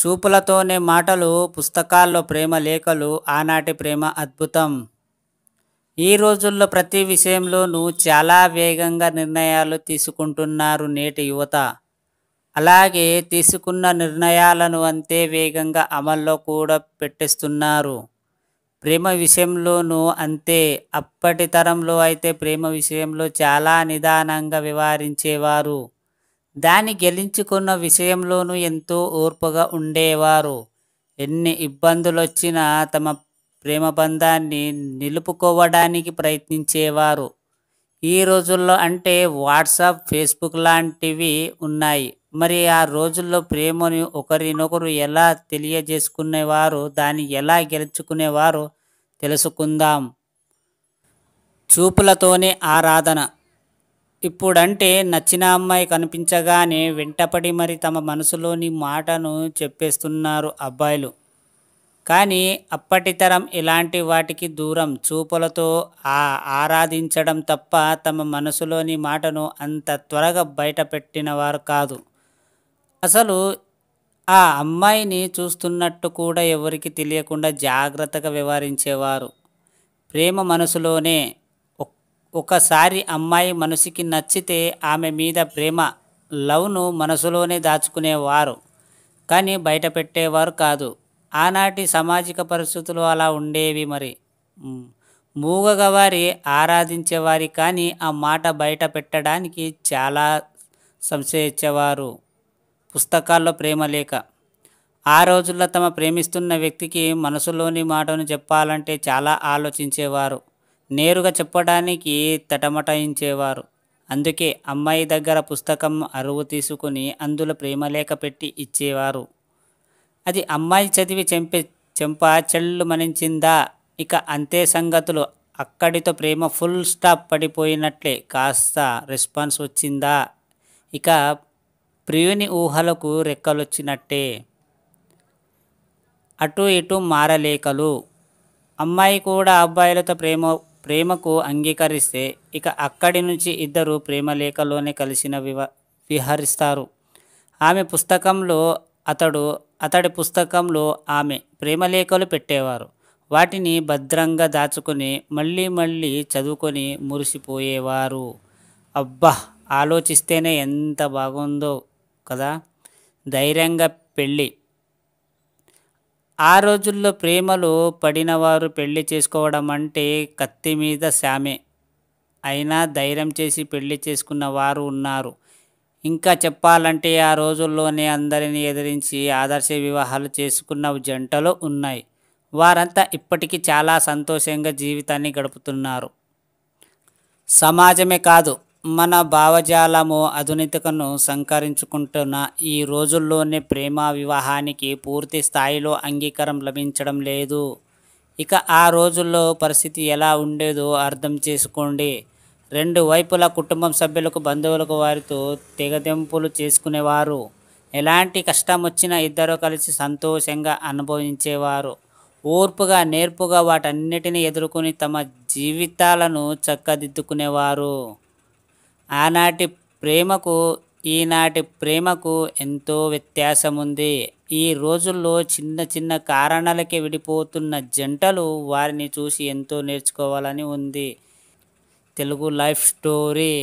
చూపులతోనే మాటలు, పుస్తకాల్లో ప్రేమ లేఖలు, ఆనాటి ప్రేమ అద్భుతం. ఈ రోజుల్లో ప్రతి విషయంలోనూ చాలా వేగంగా నిర్ణయాలు తీసుకుంటున్నారు నేటి యువత. అలాగే తీసుకున్న నిర్ణయాలను అంతే వేగంగా అమల్లో కూడా పెట్టేస్తున్నారు. ప్రేమ విషయంలోనూ అంతే. అప్పటి తరంలో అయితే ప్రేమ విషయంలో చాలా నిదానంగా వ్యవహరించేవారు. దాన్ని గెలుచుకున్న విషయంలోనూ ఎంతో ఓర్పుగా ఉండేవారు. ఎన్ని ఇబ్బందులొచ్చినా తమ ప్రేమ బంధాన్ని నిలుపుకోవడానికి ప్రయత్నించేవారు. ఈ రోజుల్లో అంటే వాట్సాప్, ఫేస్‌బుక్ లాంటివి ఉన్నాయి. మరి ఆ రోజుల్లో ప్రేమను ఒకరినొకరు ఎలా తెలియజేసుకునేవారో, దాన్ని ఎలా గెలుచుకునేవారో తెలుసుకుందాం. చూపులతోనే ఆరాధన. ఇప్పుడంటే నచ్చిన అమ్మాయి కనిపించగానే వెంటపడి మరి తమ మనసులోని మాటను చెప్పేస్తున్నారు అబ్బాయిలు. కానీ అప్పటి తరం ఇలాంటి వాటికి దూరం. చూపులతో ఆరాధించడం తప్ప తమ మనసులోని మాటను అంత త్వరగా బయటపెట్టినవారు కాదు. అసలు ఆ అమ్మాయిని చూస్తున్నట్టు కూడా ఎవరికీ తెలియకుండా జాగ్రత్తగా వ్యవహరించేవారు. ప్రేమ మనసులోనే. ఒకసారి అమ్మాయి మనసుకి నచ్చితే ఆమె మీద ప్రేమ, లవ్‌ను మనసులోనే దాచుకునేవారు. కానీ బయట పెట్టేవారు కాదు. ఆనాటి సామాజిక పరిస్థితులు అలా ఉండేవి మరి. హ్మ్. మూగవారి ఆరాధించేవారు కానీ ఆ మాట బయట పెట్టడానికి చాలా సంశయించేవారు. పుస్తకాల్లో ప్రేమ లేఖ. ఆ రోజుల్లో తమ ప్రేమిస్తున్న వ్యక్తికి మనసులోని మాటను చెప్పాలంటే చాలా ఆలోచించేవారు. నేరుగా చెప్పడానికి తటమటాయించేవారు. అందుకే అమ్మాయి దగ్గర పుస్తకం అరువు తీసుకుని అందులో ప్రేమలేఖ పెట్టి ఇచ్చేవారు. అది అమ్మాయి చదివి చెంప చెల్లుమనించిందా, ఇక అంతే సంగతులు. అక్కడితో ప్రేమ ఫుల్ స్టాప్ పడిపోయినట్లే. కాస్త రెస్పాన్స్ వచ్చిందా, ఇక ప్రియుని ఊహలకు రెక్కలొచ్చినట్టే. అటు ఇటు మారలేఖలు. అమ్మాయి కూడా అబ్బాయిలతో ప్రేమకు అంగీకరిస్తే ఇక అక్కడి నుంచి ఇద్దరు ప్రేమలేఖలోనే కలిసిన విహరిస్తారు. ఆమె పుస్తకంలో అతడి పుస్తకంలో ఆమె ప్రేమలేఖలు పెట్టేవారు. వాటిని భద్రంగా దాచుకుని మళ్ళీ మళ్ళీ చదువుకొని మురిసిపోయేవారు. అబ్బా! ఆలోచిస్తేనే ఎంత బాగుందో కదా. ధైర్యంగా పెళ్ళి. ఆ రోజుల్లో ప్రేమలో పడినవారు పెళ్లి చేసుకోవడం అంటే కత్తి మీద సామే. అయినా ధైర్యం చేసి పెళ్లి చేసుకున్న వారు ఉన్నారు. ఇంకా చెప్పాలంటే ఆ రోజుల్లోనే అందరిని ఎదిరించి ఆదర్శ వివాహాలు చేసుకున్న జంటలు ఉన్నాయి. వారంతా ఇప్పటికీ చాలా సంతోషంగా జీవితాన్ని గడుపుతున్నారు. సమాజమే కాదు, మన భావజాలము ఆధునికతను సంకరించుకుంటున్న ఈ రోజుల్లోనే ప్రేమ వివాహానికి పూర్తి స్థాయిలో అంగీకారం లభించడం లేదు. ఇక ఆ రోజుల్లో పరిస్థితి ఎలా ఉండేదో అర్థం చేసుకోండి. రెండు వైపుల కుటుంబం సభ్యులకు, బంధువులకు వారితో తెగదెంపులు చేసుకునేవారు. ఎలాంటి కష్టం వచ్చినా ఇద్దరు కలిసి సంతోషంగా అనుభవించేవారు. ఓర్పుగా, నేర్పుగా వాటన్నిటిని ఎదుర్కొని తమ జీవితాలను చక్కదిద్దుకునేవారు. ఆనాటి ప్రేమకు, ఈనాటి ప్రేమకు ఎంతో వ్యత్యాసం ఉంది. ఈ రోజుల్లో చిన్న చిన్న కారణాలకే విడిపోతున్న జంటలు, వారిని చూసి ఎంతో నేర్చుకోవాలని ఉంది. Telugu life story.